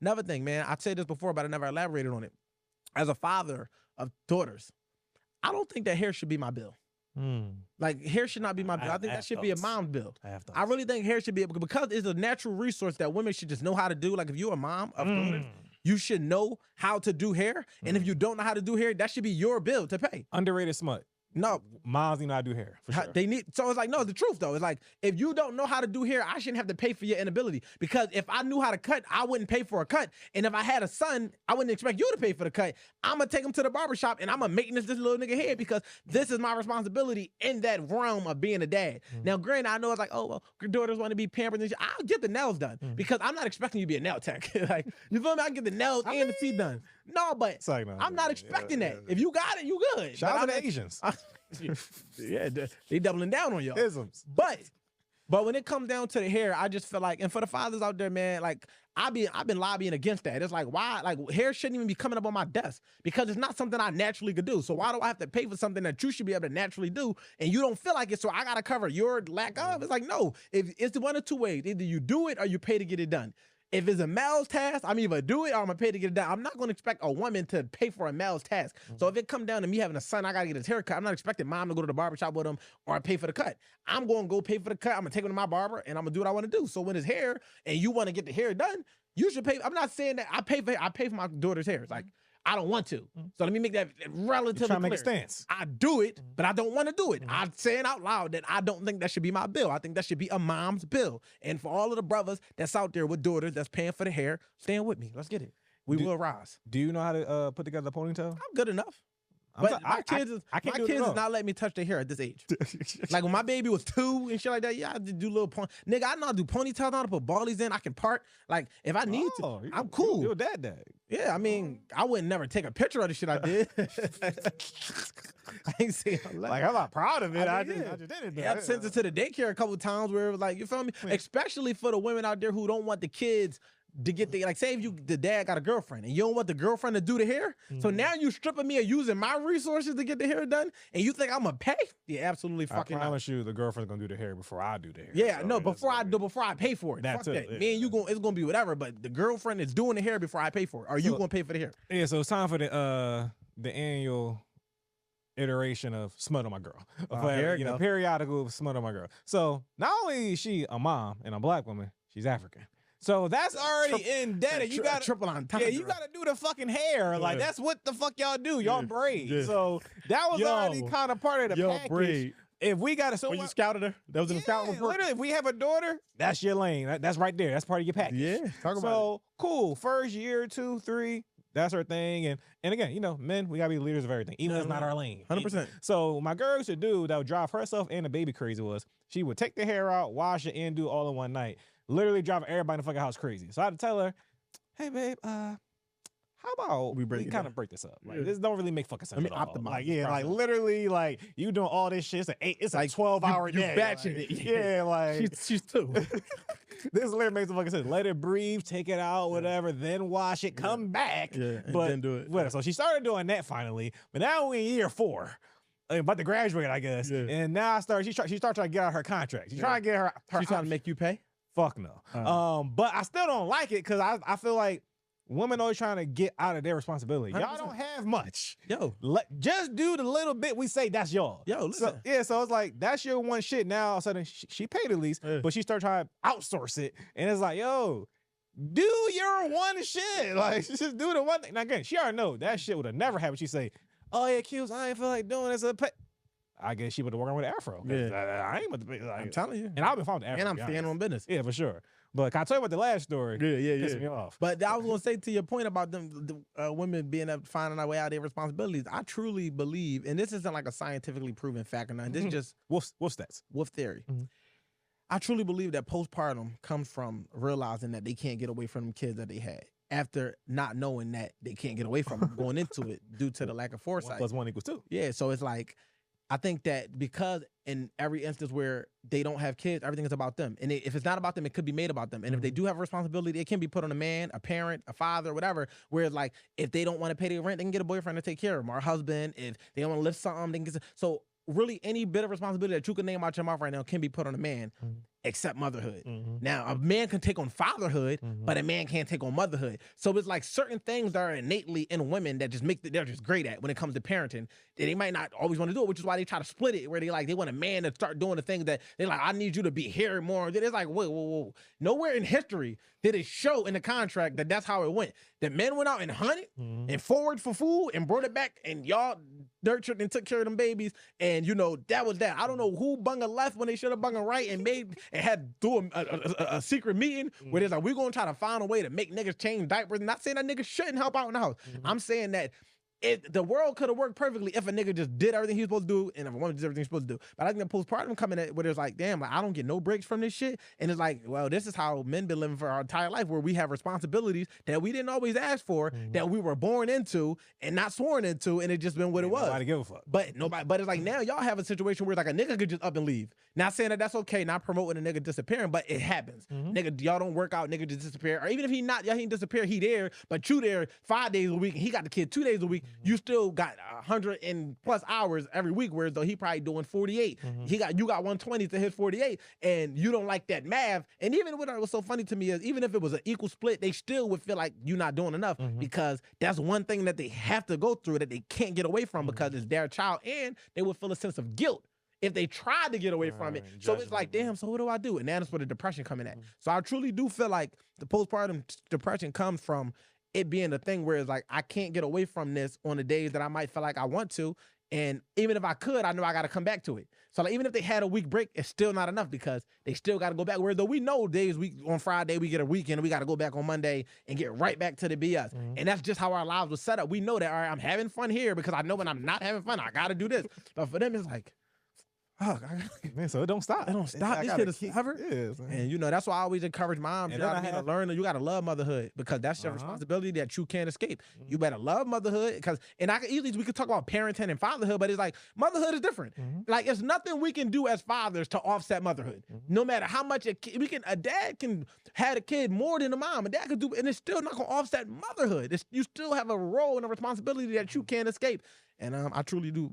Another thing, man, I've said this before, but I never elaborated on it. As a father of daughters, I don't think that hair should be my bill. Like, hair should not be my bill. I think that should be a mom's bill. I really think hair should be, because it's a natural resource that women should just know how to do. Like, if you're a mom of daughters, you should know how to do hair. And if you don't know how to do hair, that should be your bill to pay. Underrated smut. No, moms need not do hair for sure. They need. So it's like, no, it's the truth though. It's like, if you don't know how to do hair, I shouldn't have to pay for your inability. Because if I knew how to cut, I wouldn't pay for a cut. And if I had a son, I wouldn't expect you to pay for the cut. I'm gonna take him to the barbershop and I'm gonna maintenance this little nigga hair, because this is my responsibility in that realm of being a dad. Now, granted, I know it's like, oh, well, your daughters want to be pampered and shit. I'll get the nails done because I'm not expecting you to be a nail tech. Like, you feel me? I get the nails and the teeth done. No, but like, no, I'm not expecting that. If you got it, you good. Shout out to the Asians. Yeah, they doubling down on y'all. Isms. But when it comes down to the hair, I just feel like, and for the fathers out there, man, like, I've been lobbying against that. It's like, why? Like, hair shouldn't even be coming up on my desk, because it's not something I naturally could do. So why do I have to pay for something that you should be able to naturally do, and you don't feel like it, so I gotta cover your lack of? It's like, no. If it's one of two ways: either you do it or you pay to get it done. If it's a male's task, I'm either do it or I'm gonna pay to get it done. I'm not gonna expect a woman to pay for a male's task. So if it come down to me having a son, I gotta get his haircut. I'm not expecting mom to go to the barbershop with him or pay for the cut. I'm gonna go pay for the cut. I'm gonna take him to my barber and I'm gonna do what I want to do. So when it's hair and you want to get the hair done, you should pay. I'm not saying that I pay for my daughter's hair. It's like, I don't want to. So let me make that relatively clear. Make a stance. I do it, but I don't want to do it. I'm saying out loud that I don't think that should be my bill. I think that should be a mom's bill. And for all of the brothers that's out there with daughters that's paying for the hair, stand with me. Let's get it. We will rise. Do you know how to put together a ponytail? I'm good enough. But my kids is not letting me touch their hair at this age. Like, when my baby was 2 and shit like that, yeah, I just do little nigga, I know how to do ponytails, I know how to put ballies in, I can part. Like, if I need to, I'm cool. You're dad. Yeah, I mean, I wouldn't never take a picture of the shit I did. I ain't saying like, I'm not proud of it. I just did it. Yeah, I've sent it to the daycare a couple times where it was like, you feel me? Especially for the women out there who don't want the kids to get like, say if the dad got a girlfriend and you don't want the girlfriend to do the hair, so now you stripping me of using my resources to get the hair done, and you think I'm gonna pay? Yeah, absolutely fucking. I promise you, the girlfriend's gonna do the hair before I do the hair. Yeah, so no, before I pay for it. That's Fuck it. that. Me and you it's gonna be whatever, but the girlfriend is doing the hair before I pay for it. Are you gonna pay for the hair? Yeah, so it's time for the annual iteration of smut on my girl. Periodical smut on my girl. So not only is she a mom and a black woman, she's African. So that's already indebted. You got triple entendre. Yeah, you got to do the fucking hair. Like, that's what the fuck y'all do. Y'all braid. Yeah. So that was already kind of part of the package. Braid. If we got to, you scouted her, that was in the scout report. Literally, if we have a daughter, that's your lane. That's right there. That's part of your package. Yeah, talk about it. So cool. First year, 2, 3. That's her thing. And again, you know, men, we got to be leaders of everything, even if it's not our lane. 100%. So my girl used to do that would drive herself and the baby crazy was she would take the hair out, wash it, and do it all in one night. Literally driving everybody in the fucking house crazy. So I had to tell her, hey, babe, how about we kind of break this up? Like, this don't really make fucking sense. Optimize. Like, yeah, like literally, like you doing all this shit. It's a 12-hour day. You batching it. Yeah, like she's 2. This literally makes some fucking sense. Let it breathe, take it out, whatever, then wash it, come back. Yeah, but then do it. Whatever. So she started doing that finally, but now we're in year 4. About to graduate, I guess. Yeah. And now she started trying to get out her contract. She's trying to get her She's trying to make you pay? Fuck no. But I still don't like it because I feel like women always trying to get out of their responsibility. 100%. Y'all don't have much. Yo. Just do the little bit we say that's y'all. Yo, listen. So it's like, that's your one shit. Now, all of a sudden, she paid at least, but she started trying to outsource it. And it's like, yo, do your one shit. Like, just do the one thing. Now, again, she already know that shit would have never happened. She say, oh, yeah, Q's, I ain't feel like doing this. I guess she would have worked with Afro. Yeah. I ain't about to be like, I'm telling you. And I've been following Afro. And I'm standing on business. Yeah, for sure. But can I tell you about the last story? Yeah. Pissing me off. But I was going to say to your point about them, women being able to finding their way out of their responsibilities, I truly believe, and this isn't like a scientifically proven fact or nothing, this is just wolf stats. Wolf theory. I truly believe that postpartum comes from realizing that they can't get away from the kids that they had, after not knowing that they can't get away from them going into it due to the lack of foresight. 1 + 1 = 2. Yeah, so it's like, I think that because in every instance where they don't have kids, everything is about them. And if it's not about them, it could be made about them. And if they do have a responsibility, it can be put on a man, a parent, a father, whatever. Whereas, like, if they don't want to pay their rent, they can get a boyfriend to take care of them, or a husband. If they don't want to lift something, they can get. So really, any bit of responsibility that you can name out your mouth right now can be put on a man. accept motherhood. Mhm. Now, a man can take on fatherhood, Mhm. but a man can't take on motherhood. So it's like certain things that are innately in women that just they're just great at when it comes to parenting. They might not always want to do it, which is why they try to split it, where they want a man to start doing the things that they're like, I need you to be here more. It's like, whoa, whoa, whoa. Nowhere in history did it show in the contract that that's how it went. The men went out and hunted and foraged for food and brought it back, and y'all nurtured and took care of them babies. And that was that. I don't know who bunga left when they should have bunga right and had do a secret meeting where there's like, we're gonna try to find a way to make niggas change diapers. Not saying that niggas shouldn't help out in the house. I'm saying that the world could have worked perfectly if a nigga just did everything he was supposed to do and if a woman did everything she's supposed to do. But I think the postpartum coming at where there's like, damn, like I don't get no breaks from this shit. And it's like, well, this is how men been living for our entire life, where we have responsibilities that we didn't always ask for, that we were born into and not sworn into, and it just been what it was. Nobody give a fuck. But it's like now y'all have a situation where like a nigga could just up and leave. Not saying that that's okay, not promoting a nigga disappearing, but it happens. Nigga, y'all don't work out, nigga just disappear. Or even if y'all ain't disappear, he there, but you there 5 days a week, and he got the kid 2 days a week, you still got 100 and plus hours every week, whereas though he probably doing 48. You got 120 to his 48, and you don't like that math. And even what was so funny to me is, even if it was an equal split, they still would feel like you're not doing enough, because that's one thing that they have to go through that they can't get away from, because it's their child, and they would feel a sense of guilt if they tried to get away from it. So it's like, damn, so what do I do? And that's where the depression coming at. So I truly do feel like the postpartum depression comes from it being a thing where it's like, I can't get away from this on the days that I might feel like I want to. And even if I could, I know I got to come back to it. So like, even if they had a week break, it's still not enough, because they still got to go back. Where though we know days on Friday, we get a weekend, we got to go back on Monday and get right back to the BS. And that's just how our lives were set up. We know that, all right, I'm having fun here because I know when I'm not having fun, I got to do this. But for them, it's like, oh, man, so it don't stop. It don't stop. This shit is forever. Yes, and that's why I always encourage moms. And You gotta learn that you gotta love motherhood, because that's your responsibility that you can't escape. You better love motherhood, and we could talk about parenting and fatherhood, but it's like motherhood is different. Like, it's nothing we can do as fathers to offset motherhood. No matter how much a dad can have a kid more than a mom, a dad could do, and it's still not gonna offset motherhood. You still have a role and a responsibility that you can't escape. And I truly do